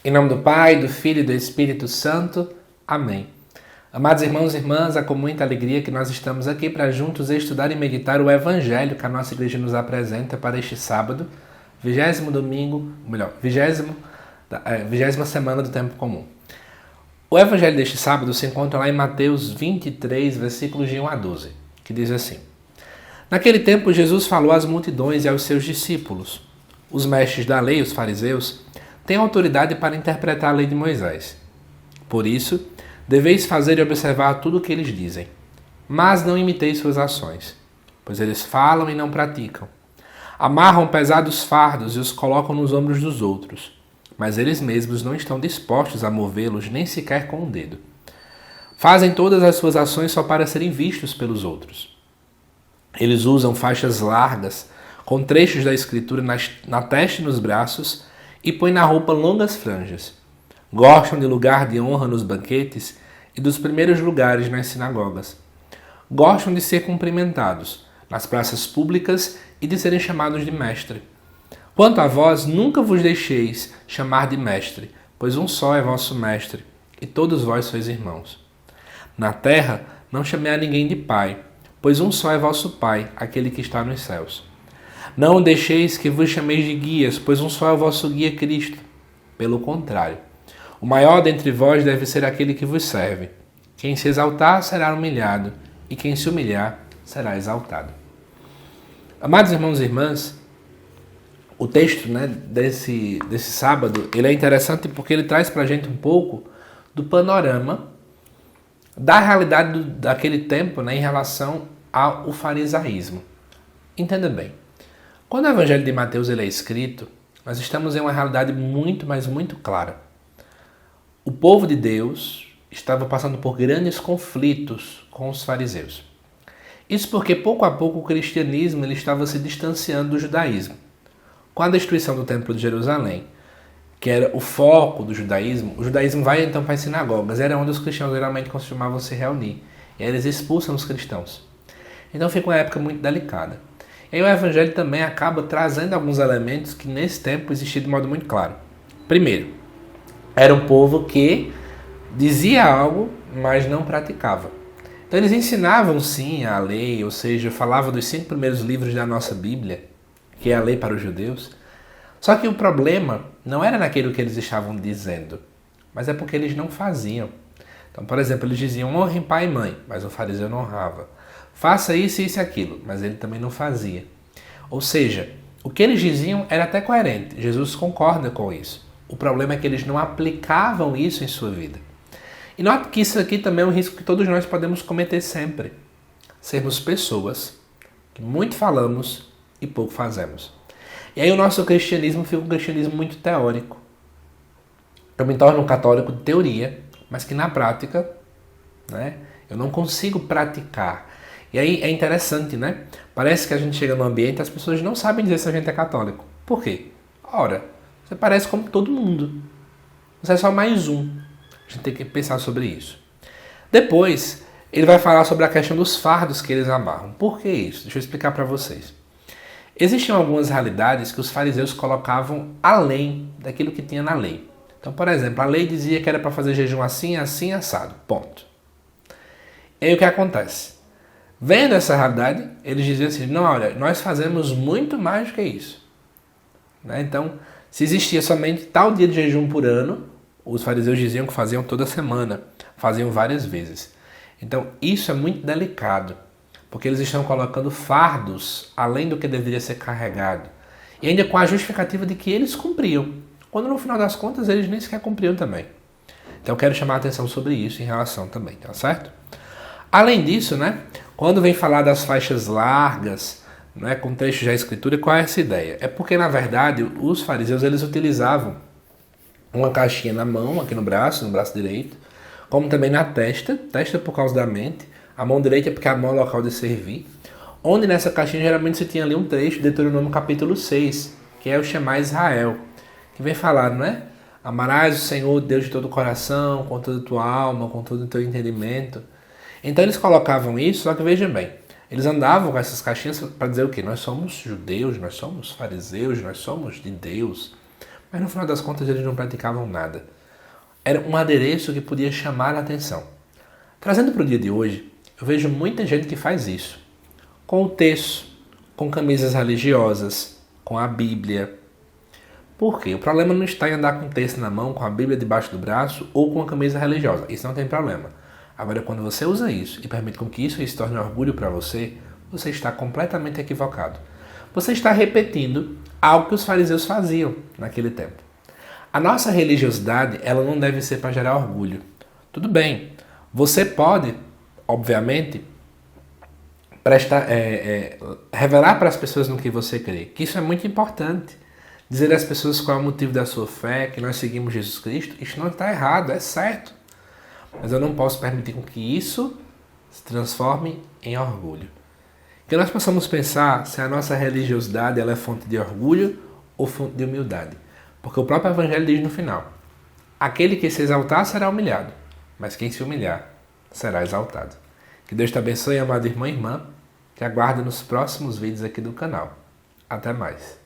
Em nome do Pai, do Filho e do Espírito Santo. Amém. Amados irmãos e irmãs, é com muita alegria que nós estamos aqui para juntos estudar e meditar o Evangelho que a nossa igreja nos apresenta para este sábado, 20º domingo, 20ª semana do tempo comum. O Evangelho deste sábado se encontra lá em Mateus 23, versículos de 1 a 12, que diz assim: Naquele tempo Jesus falou às multidões e aos seus discípulos: Os mestres da lei, os fariseus, têm autoridade para interpretar a lei de Moisés. Por isso, deveis fazer e observar tudo o que eles dizem. Mas não imiteis suas ações, pois eles falam e não praticam. Amarram pesados fardos e os colocam nos ombros dos outros, mas eles mesmos não estão dispostos a movê-los nem sequer com um dedo. Fazem todas as suas ações só para serem vistos pelos outros. Eles usam faixas largas, com trechos da escritura na testa e nos braços, e põem na roupa longas franjas. Gostam de lugar de honra nos banquetes e dos primeiros lugares nas sinagogas. Gostam de ser cumprimentados nas praças públicas e de serem chamados de mestre. Quanto a vós, nunca vos deixeis chamar de mestre, pois um só é vosso mestre, e todos vós sois irmãos. Na terra, não chamei a ninguém de pai, pois um só é vosso Pai, aquele que está nos céus. Não deixeis que vos chameis de guias, pois um só é o vosso guia Cristo. Pelo contrário, o maior dentre vós deve ser aquele que vos serve. Quem se exaltar será humilhado, e quem se humilhar será exaltado. Amados irmãos e irmãs, o texto desse sábado ele é interessante porque ele traz para a gente um pouco do panorama da realidade daquele tempo em relação ao farisaísmo. Entenda bem, quando o Evangelho de Mateus ele é escrito, nós estamos em uma realidade muito, mas muito clara. O povo de Deus estava passando por grandes conflitos com os fariseus. Isso porque pouco a pouco o cristianismo ele estava se distanciando do judaísmo. Com a destruição do Templo de Jerusalém, que era o foco do judaísmo, o judaísmo vai então para as sinagogas, era onde os cristãos geralmente costumavam se reunir, e aí eles expulsam os cristãos. Então fica uma época muito delicada. E aí o Evangelho também acaba trazendo alguns elementos que nesse tempo existiam de modo muito claro. Primeiro, era um povo que dizia algo, mas não praticava. Então eles ensinavam sim a lei, ou seja, falavam dos 5 primeiros livros da nossa Bíblia, que é a lei para os judeus. Só que o problema não era naquilo que eles estavam dizendo, mas é porque eles não faziam. Então, por exemplo, eles diziam, honrem pai e mãe, mas o fariseu não honrava. Faça isso, isso e aquilo, mas ele também não fazia. Ou seja, o que eles diziam era até coerente, Jesus concorda com isso. O problema é que eles não aplicavam isso em sua vida. E note que isso aqui também é um risco que todos nós podemos cometer sempre. Sermos pessoas que muito falamos e pouco fazemos. E aí o nosso cristianismo fica um cristianismo muito teórico. Eu me torno um católico de teoria, mas que na prática, eu não consigo praticar. E aí é interessante, Parece que a gente chega num ambiente e as pessoas não sabem dizer se a gente é católico. Por quê? Ora, você parece como todo mundo. Você é só mais um. A gente tem que pensar sobre isso. Depois, ele vai falar sobre a questão dos fardos que eles amarram. Por que isso? Deixa eu explicar para vocês. Existiam algumas realidades que os fariseus colocavam além daquilo que tinha na lei. Então, por exemplo, a lei dizia que era para fazer jejum assim, assim, assado. Ponto. E aí o que acontece? Vendo essa realidade, eles diziam assim, não, olha, nós fazemos muito mais do que isso. Então, se existia somente tal dia de jejum por ano, os fariseus diziam que faziam toda semana, faziam várias vezes. Então, isso é muito delicado, porque eles estão colocando fardos além do que deveria ser carregado. E ainda com a justificativa de que eles cumpriam, quando no final das contas eles nem sequer cumpriam também. Então, eu quero chamar a atenção sobre isso em relação também, tá certo? Além disso, quando vem falar das faixas largas, com trechos da escritura, qual é essa ideia? É porque, na verdade, os fariseus eles utilizavam uma caixinha na mão, aqui no braço direito, como também na testa por causa da mente, a mão direita é porque a mão é o local de servir, onde nessa caixinha geralmente se tinha ali um trecho de Deuteronômio capítulo 6, que é o Shema Israel, que vem falar, Amarás o Senhor Deus de todo o coração, com toda a tua alma, com todo o teu entendimento. Então eles colocavam isso, só que vejam bem, eles andavam com essas caixinhas para dizer o quê? Nós somos judeus, nós somos fariseus, nós somos de Deus. mas no final das contas eles não praticavam nada. Era um adereço que podia chamar a atenção. Trazendo para o dia de hoje, eu vejo muita gente que faz isso. Com o terço, com camisas religiosas, com a Bíblia. Por quê? O problema não está em andar com o terço na mão, com a Bíblia debaixo do braço ou com a camisa religiosa. Isso não tem problema. Agora, quando você usa isso e permite com que isso se torne um orgulho para você, você está completamente equivocado. Você está repetindo algo que os fariseus faziam naquele tempo. A nossa religiosidade, ela não deve ser para gerar orgulho. Tudo bem, você pode, obviamente, revelar para as pessoas no que você crê, que isso é muito importante. Dizer às pessoas qual é o motivo da sua fé, que nós seguimos Jesus Cristo, isso não está errado, é certo. Mas eu não posso permitir com que isso se transforme em orgulho. Que nós possamos pensar se a nossa religiosidade ela é fonte de orgulho ou fonte de humildade. Porque o próprio Evangelho diz no final: aquele que se exaltar será humilhado, mas quem se humilhar será exaltado. Que Deus te abençoe, amado irmão e irmã. Te aguardo nos próximos vídeos aqui do canal. Até mais.